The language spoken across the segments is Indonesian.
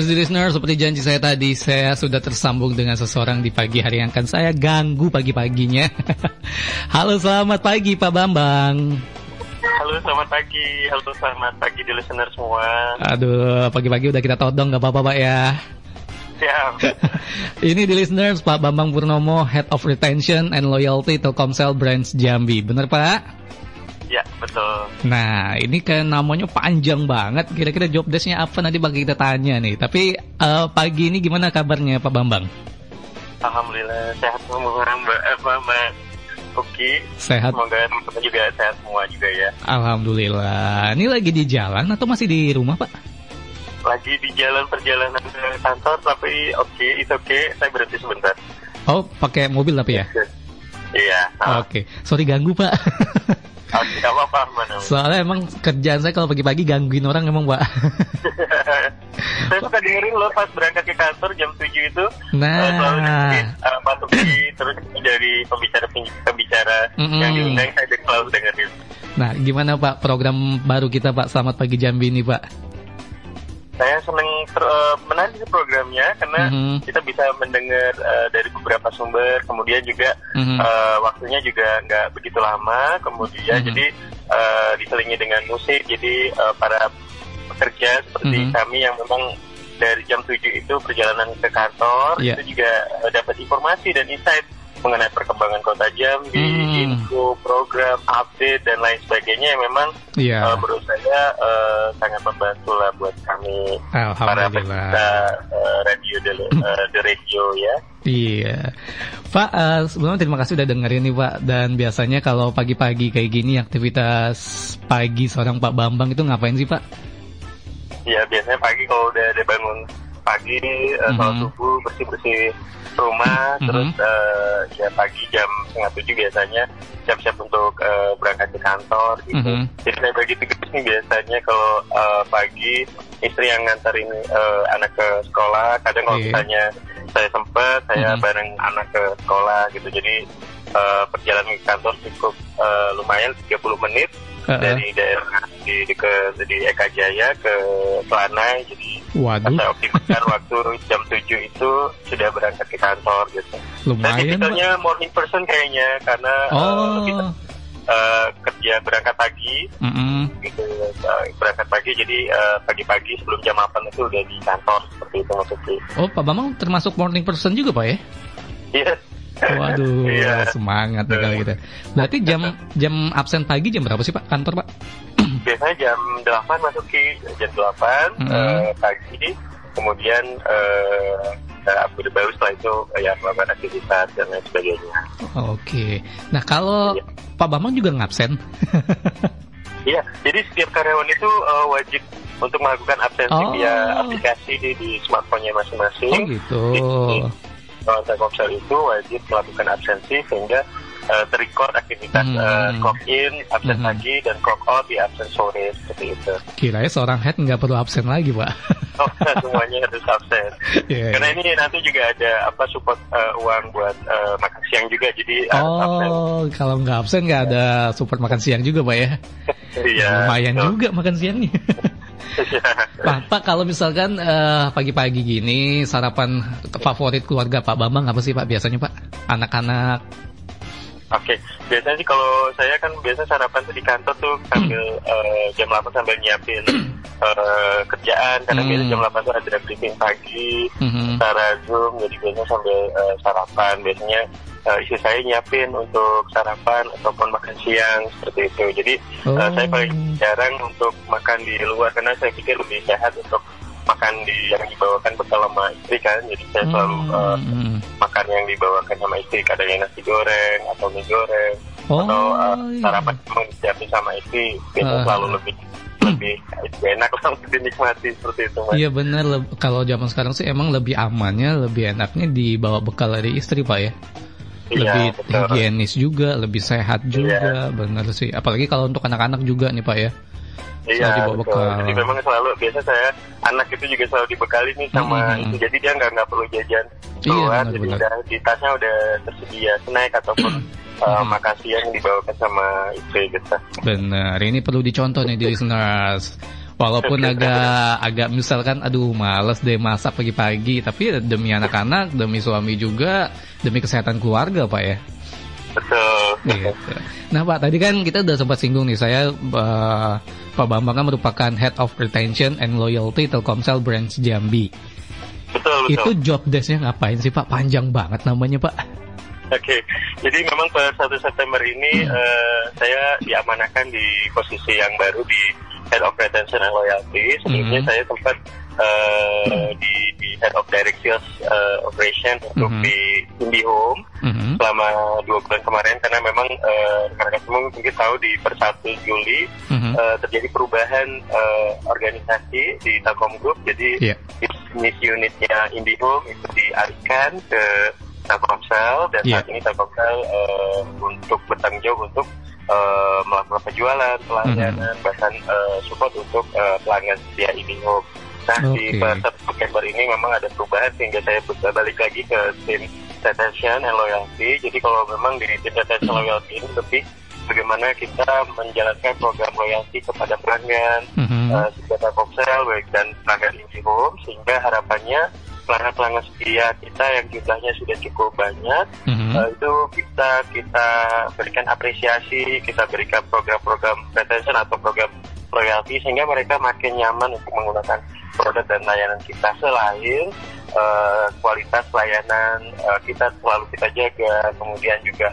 Yes, listener, seperti janji saya tadi, saya sudah tersambung dengan seseorang di pagi hari yang akan saya ganggu pagi-paginya. Halo, selamat pagi Pak Bambang. Halo, selamat pagi di listener semua. Aduh, pagi-pagi udah kita todong, gak apa-apa Pak ya. Siap. Ini di listeners, Pak Bambang Purnomo, Head of Retention and Loyalty Telkomsel Branch Jambi. Bener Pak? Ya, betul. Nah, ini kan namanya panjang banget. Kira-kira job desk-nya apa nanti bagi kita tanya nih. Tapi pagi ini gimana kabarnya Pak Bambang? Alhamdulillah sehat semua Mbak Oki. Sehat. Semoga teman-teman juga sehat semua juga ya. Alhamdulillah. Ini lagi di jalan atau masih di rumah Pak? Lagi di perjalanan ke kantor, tapi it's okay. Saya berhenti sebentar. Oh, pakai mobil tapi ya? Iya. Oke. Sorry ganggu Pak. Tidak apa-apa, mana. Soalnya emang kerjaan saya kalau pagi-pagi gangguin orang emang Pak. Saya suka dengerin lo pas berangkat ke kantor jam 7 itu. Nah, selalu dengerin Pak Tuki, terus dari pembicara yang diundang, saya selalu dengerin. Nah, gimana Pak program baru kita Pak, Selamat Pagi Jambi ini Pak? Saya senang menanti programnya karena kita bisa mendengar dari beberapa sumber, kemudian juga waktunya juga nggak begitu lama, kemudian jadi diselingi dengan musik, jadi para pekerja seperti kami yang memang dari jam 7 itu perjalanan ke kantor, itu juga dapat informasi dan insight mengenai perkembangan Kota Jambi, info, program, update, dan lain sebagainya yang memang menurut saya sangat membantu lah buat kami para peserta radio The Radio ya. Iya, Pak. Sebelumnya terima kasih udah dengerin nih Pak. Dan biasanya kalau pagi-pagi kayak gini aktivitas pagi seorang Pak Bambang itu ngapain sih Pak? Ya biasanya pagi kalau udah bangun pagi, sholat subuh, bersih-bersih rumah, terus ya pagi jam 6:30 biasanya siap-siap untuk berangkat ke kantor gitu. Jadi saya bagi tugas nih biasanya kalau pagi istri yang nganterin anak ke sekolah, kadang kalau misalnya saya sempat saya bareng anak ke sekolah gitu. Jadi perjalanan ke kantor cukup lumayan 30 menit dari daerah di Eka Jaya ke Kelanai. Jadi saya optimalkan waktu jam 7 itu sudah berangkat ke kantor gitu. Lumayan. Dan tipikalnya morning person kayaknya karena kita kerja berangkat pagi gitu, berangkat pagi, jadi pagi-pagi sebelum jam 8 itu udah di kantor seperti itu maksudnya. Oh, Pak Bambang termasuk morning person juga Pak ya? Iya. Waduh, semangat nih kalau gitu. Berarti jam absen pagi jam berapa sih Pak kantor Pak? Biasanya jam 8 masuk ke jam 8 pagi, kemudian baru setelah itu ya melakukan aktivitas dan lain sebagainya. Oke. Nah kalau Pak Bambang juga ngabsen? Iya, jadi setiap karyawan itu wajib untuk melakukan absensi via aplikasi di smartphone-nya masing-masing. Oh gitu. Telkomsel itu wajib melakukan absensi sehingga terrecord aktivitas clock in, absen pagi, dan clock out di absen sore seperti itu. Kiranya seorang head nggak perlu absen lagi Pak. Semuanya harus absen. Karena ini nanti juga ada support uang buat makan siang juga, jadi harus absen. Kalau nggak absen nggak ada support makan siang juga Pak ya? Lumayan juga makan siangnya. Pak, kalau misalkan pagi-pagi gini sarapan favorit keluarga Pak Bambang apa sih Pak biasanya Pak? Anak-anak? Oke, biasanya sih kalau saya kan biasa sarapan tuh di kantor tuh sambil jam 8 sambil nyiapin kerjaan, karena biasa jam 8 tuh ada briefing pagi secara Zoom, jadi biasanya sambil sarapan, biasanya istri saya nyiapin untuk sarapan ataupun makan siang seperti itu. Jadi saya paling jarang untuk makan di luar karena saya pikir lebih sehat untuk makan yang dibawakan bekal sama istri kan. Jadi saya selalu makan yang dibawakan sama istri, kadang yang nasi goreng atau mie goreng atau sarapan yang disiapin sama istri, biasanya selalu lebih enak lah untuk dinikmati seperti itu Mas. Iya benar, kalau zaman sekarang sih emang lebih amannya, lebih enaknya dibawa bekal dari istri Pak ya. Lebih higienis juga, lebih sehat juga, benar sih. Apalagi kalau untuk anak-anak juga nih Pak ya. Iya, jadi memang selalu biasa saya anak itu juga selalu dibekali nih sama itu, jadi dia nggak perlu jajan keluar, jadi di tasnya udah tersedia snack ataupun makan siang yang dibawakan sama istri gitu. Benar, ini perlu dicontoh nih di listeners. Walaupun agak misalkan, aduh males deh masak pagi-pagi, tapi demi anak-anak, demi suami juga, demi kesehatan keluarga Pak ya. Betul. Gitu. Nah Pak, tadi kan kita udah sempat singgung nih, saya Pak Bambang kan merupakan Head of Retention and Loyalty Telkomsel Branch Jambi. Betul. Itu job desk-nya ngapain sih Pak? Panjang banget namanya Pak. Oke, jadi memang per 1 September ini saya diamanahkan di posisi yang baru di Head of Retention and Loyalty. Sebelumnya saya sempat di Head of Direct Sales Operation untuk di IndiHome selama 2 bulan kemarin, karena memang rekan-rekan semua mungkin tahu di per 1 Juli terjadi perubahan organisasi di Telkom Group. Jadi bisnis unitnya IndiHome itu dialihkan ke Telkomsel, dan saat ini Telkomsel untuk bertanggung jawab untuk melakukan penjualan, pelayanan, bahkan support untuk pelanggan setia IndiHome. Nah, di per 1 September ini memang ada perubahan sehingga saya balik lagi ke tim Retention and Loyalty. Jadi kalau memang di tim Retention and Loyalty ini lebih bagaimana kita menjalankan program loyalty kepada pelanggan setia Telkomsel baik dan pelanggan IndiHome, sehingga harapannya pelanggan-pelanggan setia kita yang jumlahnya sudah cukup banyak, itu bisa kita berikan apresiasi, kita berikan program-program retention atau program loyalty sehingga mereka makin nyaman untuk menggunakan produk dan layanan kita. Selain kualitas layanan kita selalu kita jaga, kemudian juga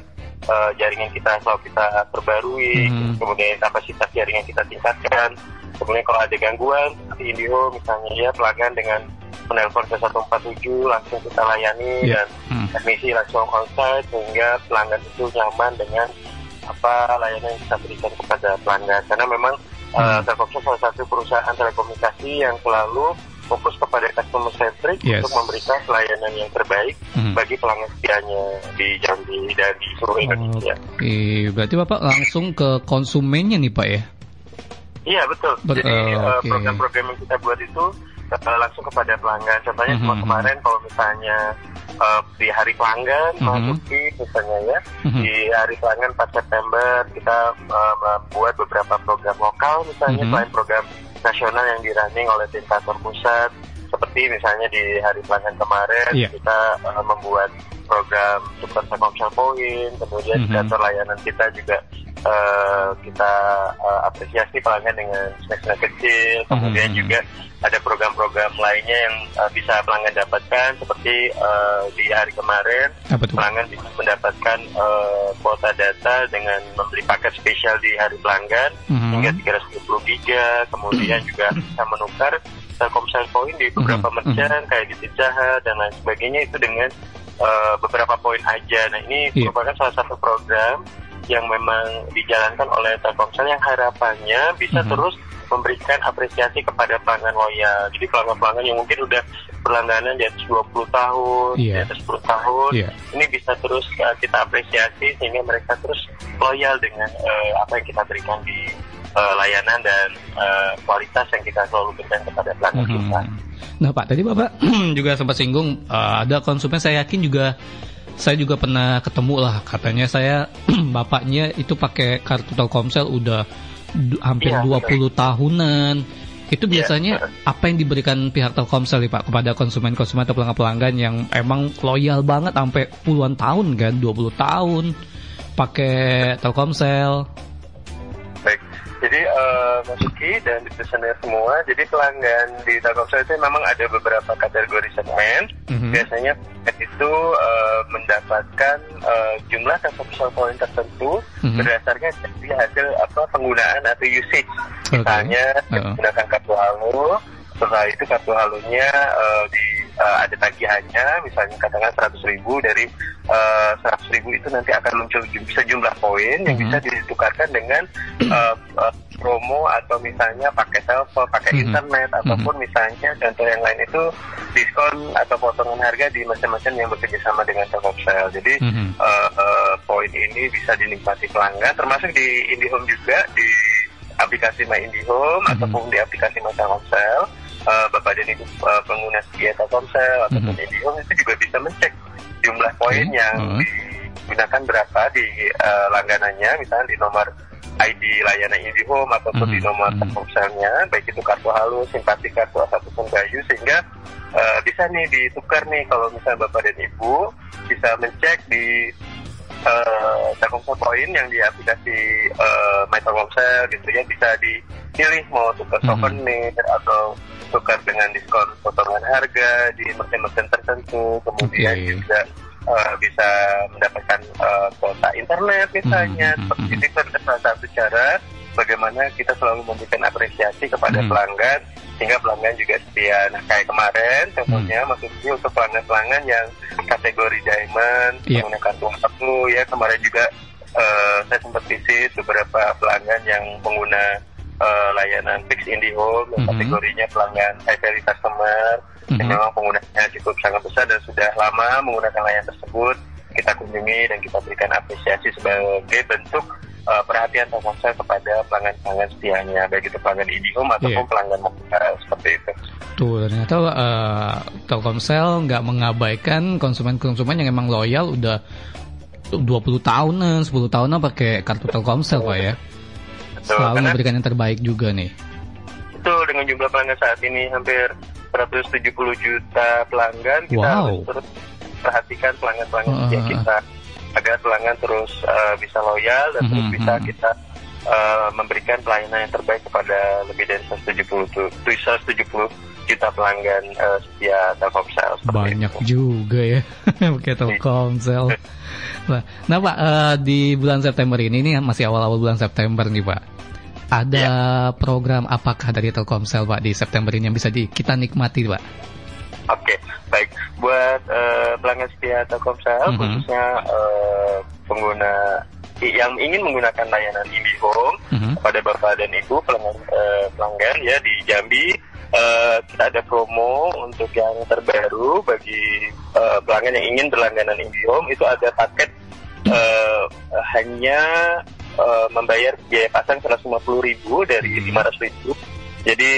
jaringan kita selalu kita perbarui, kemudian kapasitas jaringan kita tingkatkan. Kemudian kalau ada gangguan seperti IndiHome misalnya ya, pelanggan dengan menelpon ke 147 langsung kita layani dan teknisi langsung on-site sehingga pelanggan itu nyaman dengan apa layanan yang kita berikan kepada pelanggan. Karena memang Telkomsel salah satu perusahaan telekomunikasi yang selalu fokus kepada customer centric untuk memberikan pelayanan yang terbaik bagi pelanggan setianya di Jambi dan di seluruh Indonesia. Berarti Bapak langsung ke konsumennya nih Pak ya? Iya betul. Jadi program-program yang kita buat itu langsung kepada pelanggan. Contohnya kemarin kalau misalnya di hari pelanggan masuki misalnya ya, di hari pelanggan 4 September kita membuat beberapa program lokal misalnya selain program nasional yang dirunning oleh tim kantor pusat. Seperti misalnya di hari pelanggan kemarin kita membuat program Super Telkomsel Point, kemudian di kantor layanan kita juga kita apresiasi pelanggan dengan snack-snack kecil, kemudian juga ada program-program lainnya yang bisa pelanggan dapatkan seperti di hari kemarin pelanggan bisa mendapatkan kuota data dengan membeli paket spesial di hari pelanggan hingga 310 giga, kemudian juga bisa menukar Telkomsel Point di beberapa merchant kayak di Pizza Hut dan lain sebagainya itu dengan beberapa poin aja. Nah ini merupakan salah satu program yang memang dijalankan oleh Telkomsel yang harapannya bisa terus memberikan apresiasi kepada pelanggan loyal. Jadi pelanggan-pelanggan yang mungkin udah berlangganan di atas 20 tahun, di atas 10 tahun, ini bisa terus kita apresiasi sehingga mereka terus loyal dengan apa yang kita berikan di layanan dan kualitas yang kita selalu berikan kepada pelanggan kita. Nah Pak, tadi Bapak juga sempat singgung ada konsumen, saya yakin juga saya juga pernah ketemu lah, katanya saya bapaknya itu pakai kartu Telkomsel udah hampir 20 tahunan. Itu biasanya apa yang diberikan pihak Telkomsel nih Pak kepada konsumen-konsumen atau pelanggan-pelanggan yang emang loyal banget sampai puluhan tahun kan, 20 tahun pakai Telkomsel. Baik. Jadi Masuki dan listener semua, jadi pelanggan di Telkomsel itu memang ada beberapa kategori segmen. Biasanya itu mendapatkan jumlah Telkomsel Point tertentu berdasarkan dari hasil penggunaan atau usage. Misalnya menggunakan kartu halo, setelah itu kartu halonya ada tagihannya, misalnya katakan 100.000, dari 100.000 itu nanti akan muncul sejumlah poin yang bisa ditukarkan dengan promo atau misalnya pakai telepon, pakai internet, ataupun misalnya contoh yang lain itu diskon atau potongan harga di macam-macam yang bekerja sama dengan Telkomsel. Jadi poin ini bisa dinikmati pelanggan, termasuk di IndiHome juga, di aplikasi My IndiHome ataupun di aplikasi My Telkomsel. Bapak dan Ibu pengguna setia Telkomsel ataupun IndiHome itu juga bisa mencek jumlah poin yang digunakan berapa di langganannya, misalnya di nomor ID layanan IndiHome ataupun di nomor Telkomselnya, baik itu kartu halus, simpati kartu ataupun kayu, sehingga bisa nih ditukar nih kalau misalnya Bapak dan Ibu bisa mencek di Telkomsel Point yang di aplikasi My Telkomsel gitu ya, bisa dipilih mau tukar souvenir atau tukar dengan diskon potongan harga di merchant-merchant tertentu, kemudian juga bisa mendapatkan kuota internet misalnya. Seperti itu adalah salah satu cara bagaimana kita selalu memberikan apresiasi kepada pelanggan sehingga pelanggan juga setia. Nah, kayak kemarin contohnya maksudnya untuk pelanggan-pelanggan yang kategori diamond menggunakan kartu kartu ya, kemarin juga saya sempat visit beberapa pelanggan yang pengguna layanan Fix IndiHome yang kategorinya pelanggan high value customer yang memang penggunanya cukup sangat besar dan sudah lama menggunakan layanan tersebut. Kita kunjungi dan kita berikan apresiasi sebagai bentuk perhatian Telkomsel kepada pelanggan-pelanggan setianya, baik itu pelanggan IndiHome ataupun pelanggan mobile, seperti itu. Tuh, ternyata Telkomsel nggak mengabaikan konsumen-konsumen yang emang loyal udah 20 tahunan, 10 tahunan pakai kartu Telkomsel, Pak ya. Selalu memberikan yang terbaik juga nih. Betul, dengan jumlah pelanggan saat ini hampir 170 juta pelanggan, kita harus terus perhatikan pelanggan-pelanggan setia kita agar pelanggan terus bisa loyal dan terus bisa kita memberikan pelayanan yang terbaik kepada lebih dari 170 juta pelanggan setia Telkomsel. Banyak itu juga ya pakai Telkomsel. Nah Pak, di bulan September ini masih awal-awal bulan September nih Pak, ada program apakah dari Telkomsel Pak di September ini yang bisa kita nikmati Pak? Oke, baik. Buat pelanggan setia Telkomsel, khususnya pengguna yang ingin menggunakan layanan IndiHome, pada Bapak dan Ibu pelanggan ya di Jambi, kita ada promo untuk yang terbaru bagi pelanggan yang ingin berlangganan IndiHome. Itu ada paket hanya membayar biaya pasang 150.000 dari 500.000. Jadi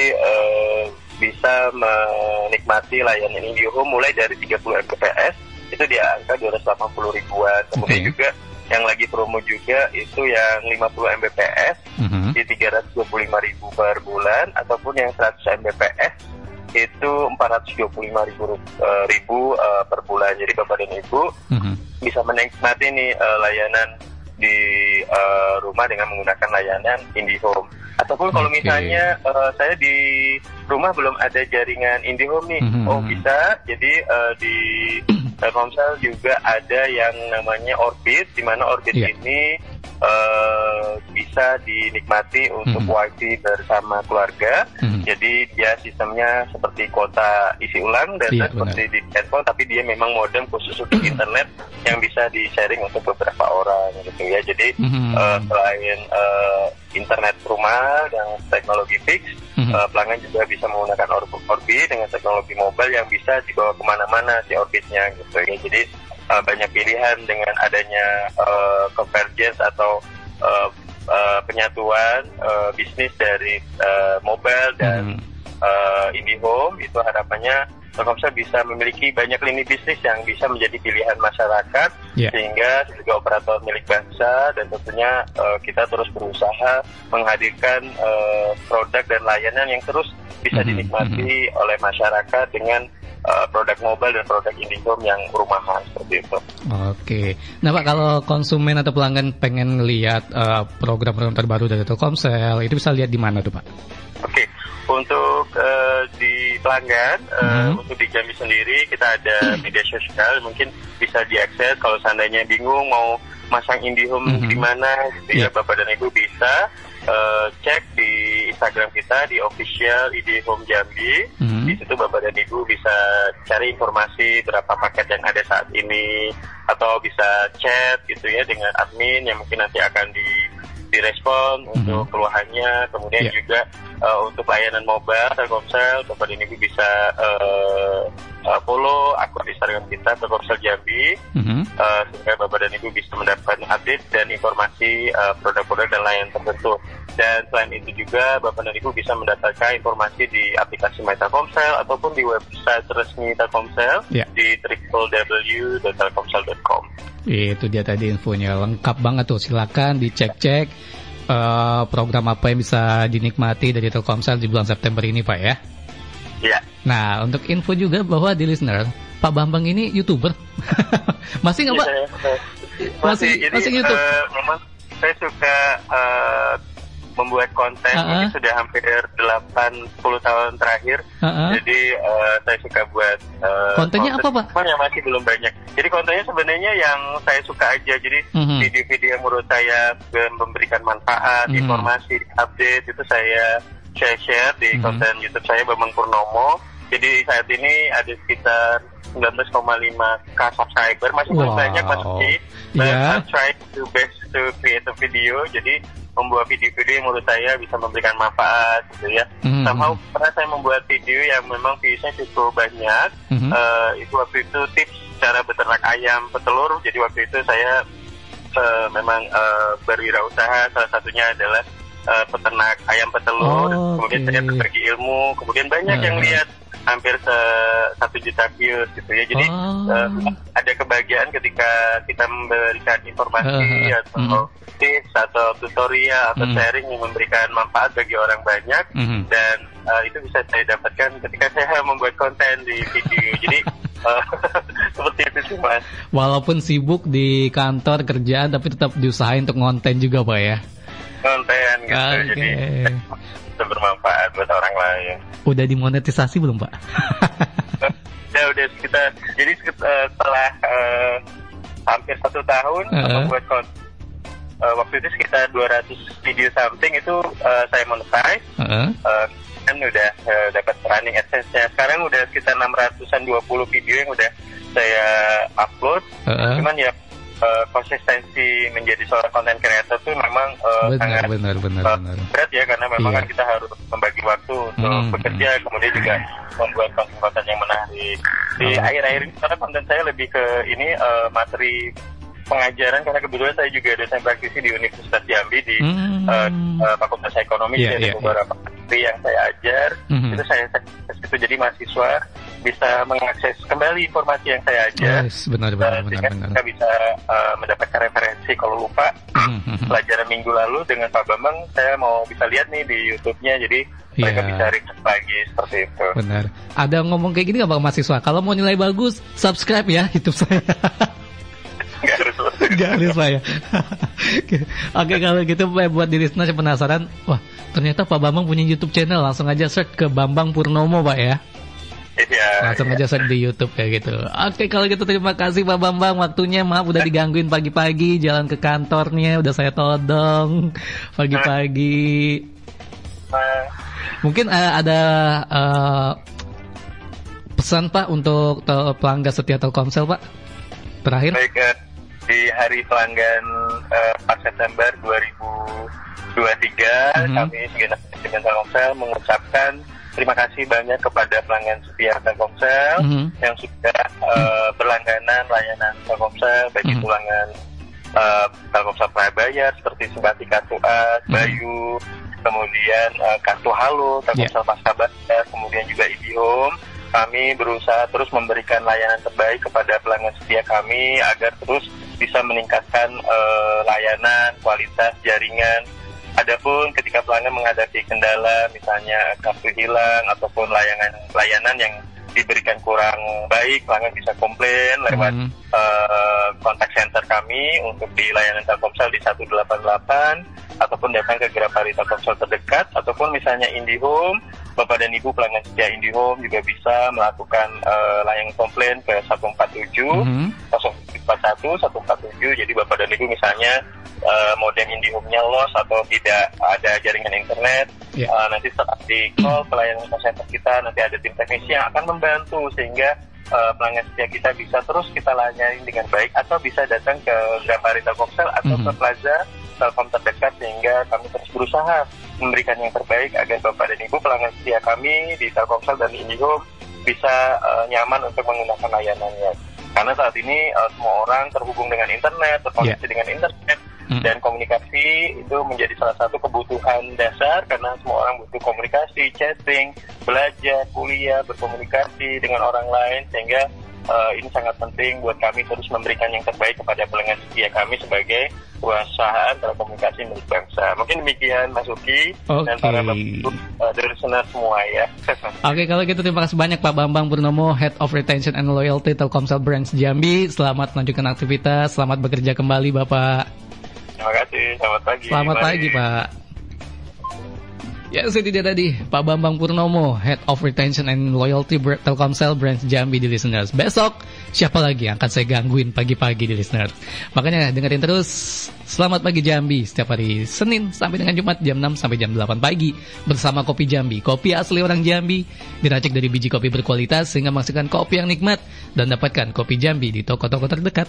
bisa menikmati layanan IndiHome mulai dari 30 Mbps itu di angka 280 ribuan. Kemudian juga yang lagi promo juga itu yang 50 Mbps di 325.000 per bulan, ataupun yang 100 Mbps itu 425.000 per bulan. Jadi Bapak dan Ibu bisa menikmati nih layanan di rumah dengan menggunakan layanan IndiHome. Ataupun kalau misalnya saya di rumah belum ada jaringan IndiHome nih, bisa. Jadi di Telkomsel juga ada yang namanya Orbit, di mana Orbit ini bisa dinikmati untuk wifi bersama keluarga. Jadi dia sistemnya seperti kuota isi ulang dan seperti di handphone, tapi dia memang modem khusus untuk internet yang bisa di-sharing untuk beberapa orang gitu ya. Jadi selain internet rumah dengan teknologi fix, pelanggan juga bisa menggunakan Orbit dengan teknologi mobile yang bisa dibawa kemana-mana si Orbitnya gitu ya. Jadi banyak pilihan dengan adanya convergence atau penyatuan bisnis dari mobile dan IndiHome. Itu harapannya Telkomsel bisa memiliki banyak lini bisnis yang bisa menjadi pilihan masyarakat, sehingga sebagai operator milik bangsa dan tentunya kita terus berusaha menghadirkan produk dan layanan yang terus bisa dinikmati oleh masyarakat dengan produk mobile dan produk IndiHome yang rumahan seperti itu. Oke. Nah Pak, kalau konsumen atau pelanggan pengen lihat program-program terbaru dari Telkomsel, itu bisa lihat di mana tuh Pak? Oke. Untuk di pelanggan, untuk di Jambi sendiri kita ada media sosial, mungkin bisa diakses. Kalau seandainya bingung mau masang IndiHome di mana, gitu ya, Bapak dan Ibu bisa cek di Instagram kita di official IndiHome Jambi. Di situ Bapak dan Ibu bisa cari informasi berapa paket yang ada saat ini, atau bisa chat gitu ya dengan admin yang mungkin nanti akan direspon untuk keluhannya. Kemudian juga untuk layanan mobile Telkomsel, Bapak dan Ibu bisa follow akun Instagram kita Telkomsel Jambi, sehingga Bapak dan Ibu bisa mendapatkan update dan informasi produk-produk dan layanan tertentu. Dan selain itu juga Bapak dan Ibu bisa mendapatkan informasi di aplikasi My Telkomsel ataupun di website resmi Telkomsel di www.telkomsel.com. Itu dia tadi infonya, lengkap banget tuh, silakan dicek-cek program apa yang bisa dinikmati dari Telkomsel di bulan September ini, Pak ya? Iya. Nah, untuk info juga bahwa di listener, Pak Bambang ini YouTuber. Masih nggak, Pak? Masih YouTube. Memang saya suka membuat konten, ini sudah hampir 80 tahun terakhir. Jadi saya suka buat kontennya apa, Pak? Yang masih belum banyak. Jadi kontennya sebenarnya yang saya suka aja. Jadi video-video yang menurut saya memberikan manfaat, informasi, update, itu saya share di konten YouTube saya, Bambang Purnomo. Jadi saat ini ada sekitar 19,5k subscriber, masih belum banyak, masih. I'm trying to best to create a video. Jadi membuat video-video yang menurut saya bisa memberikan manfaat gitu ya. Somehow pernah saya membuat video yang memang viewsnya cukup banyak. Itu waktu itu tips cara beternak ayam petelur. Jadi waktu itu saya memang berwirausaha, salah satunya adalah peternak ayam petelur. Kemudian saya berbagi ilmu, kemudian banyak yang lihat, hampir 1 juta views gitu ya. Jadi ada kebahagiaan ketika kita memberikan informasi atau tips atau tutorial atau sharing yang memberikan manfaat bagi orang banyak. Dan itu bisa saya dapatkan ketika saya membuat konten di video. Jadi seperti itu sih, Mas. Walaupun sibuk di kantor kerjaan, tapi tetap diusahain untuk ngonten juga, Pak ya? Konten gitu. Jadi bisa bermanfaat buat orang lain. Udah dimonetisasi belum, Pak? Udah sekitar. Jadi setelah hampir 1 tahun membuat konten, waktu itu sekitar 200 video something itu saya monetize. Kan udah dapat running AdSense-nya. Sekarang udah sekitar 620 video yang udah saya upload. Cuman ya konsistensi menjadi seorang content creator itu memang sangat berat ya, karena memang kan kita harus membagi waktu untuk bekerja, kemudian juga membuat konten-konten yang menarik. Di akhir-akhir ini karena konten saya lebih ke ini materi pengajaran, karena kebetulan saya juga dosen praktisi di Universitas Jambi di Fakultas Ekonomi. Jadi beberapa materi yang saya ajar itu saya itu, jadi mahasiswa bisa mengakses kembali informasi yang saya ajar. Benar. Kita bisa mendapatkan referensi kalau lupa pelajaran minggu lalu dengan Pak Bambang, saya mau bisa lihat nih di YouTube-nya, jadi mereka bisa research lagi seperti itu. Benar. Ada ngomong kayak gini nggak Bang mahasiswa? Kalau mau nilai bagus, subscribe ya YouTube saya. Gak harus saya. Oke, kalau gitu buat diri sendiri penasaran, wah ternyata Pak Bambang punya YouTube channel, langsung aja search ke Bambang Purnomo, Pak ya. Langsung aja search di YouTube kayak gitu. Oke, kalau gitu terima kasih Pak Bambang waktunya. Maaf udah digangguin pagi-pagi, jalan ke kantornya udah saya todong pagi-pagi. Mungkin ada pesan Pak untuk pelanggan setia Telkomsel, Pak, terakhir. Baik, di hari pelanggan 4 September 2023 kami segenap manajemen Telkomsel mengucapkan terima kasih banyak kepada pelanggan setia Telkomsel yang sudah berlangganan layanan Telkomsel, baik itu pelanggan Telkomsel Prabayar seperti Simpati Kartu A, Bayu, kemudian Kartu Halo, Telkomsel Pascabayar, kemudian juga IndiHome. Kami berusaha terus memberikan layanan terbaik kepada pelanggan setia kami agar terus bisa meningkatkan layanan, kualitas jaringan. Adapun ketika pelanggan menghadapi kendala, misalnya kartu hilang ataupun layanan yang diberikan kurang baik, pelanggan bisa komplain lewat kontak center kami untuk di layanan Telkomsel di 188 ataupun datang ke Grapari Telkomsel terdekat, ataupun misalnya IndiHome, Bapak dan Ibu pelanggan setia IndiHome juga bisa melakukan layanan komplain ke 147 041 147. Jadi Bapak dan Ibu misalnya modem IndiHome-nya lost atau tidak ada jaringan internet, nanti setelah di call pelayanan center kita, nanti ada tim teknisi yang akan membantu sehingga pelanggan setia kita bisa terus kita layani dengan baik, atau bisa datang ke Grapari Telkomsel atau ke Plaza Telkom terdekat, sehingga kami terus berusaha memberikan yang terbaik agar Bapak dan Ibu pelanggan setia kami di Telkomsel dan IndiHome bisa nyaman untuk menggunakan layanannya. Karena saat ini semua orang terhubung dengan internet, terkoneksi dengan internet, dan komunikasi itu menjadi salah satu kebutuhan dasar, karena semua orang butuh komunikasi, chatting, belajar, kuliah, berkomunikasi dengan orang lain, sehingga ini sangat penting buat kami terus memberikan yang terbaik kepada pelanggan setia kami sebagai perusahaan telekomunikasi milik bangsa. Mungkin demikian Mas Uki dan para listener semua ya. Oke, kalau gitu terima kasih banyak Pak Bambang Purnomo, Head of Retention and Loyalty Telkomsel Branch Jambi. Selamat melanjutkan aktivitas, selamat bekerja kembali Bapak. Terima kasih, selamat pagi. Selamat pagi Pak. Ya, itu dia tadi Pak Bambang Purnomo, Head of Retention and Loyalty Telkomsel Branch Jambi di listeners. Besok siapa lagi yang akan saya gangguin pagi-pagi di listeners. Makanya dengerin terus Selamat Pagi Jambi setiap hari Senin sampai dengan Jumat jam 6 sampai jam 8 pagi bersama Kopi Jambi. Kopi asli orang Jambi, diracik dari biji kopi berkualitas sehingga menghasilkan kopi yang nikmat, dan dapatkan Kopi Jambi di toko-toko terdekat.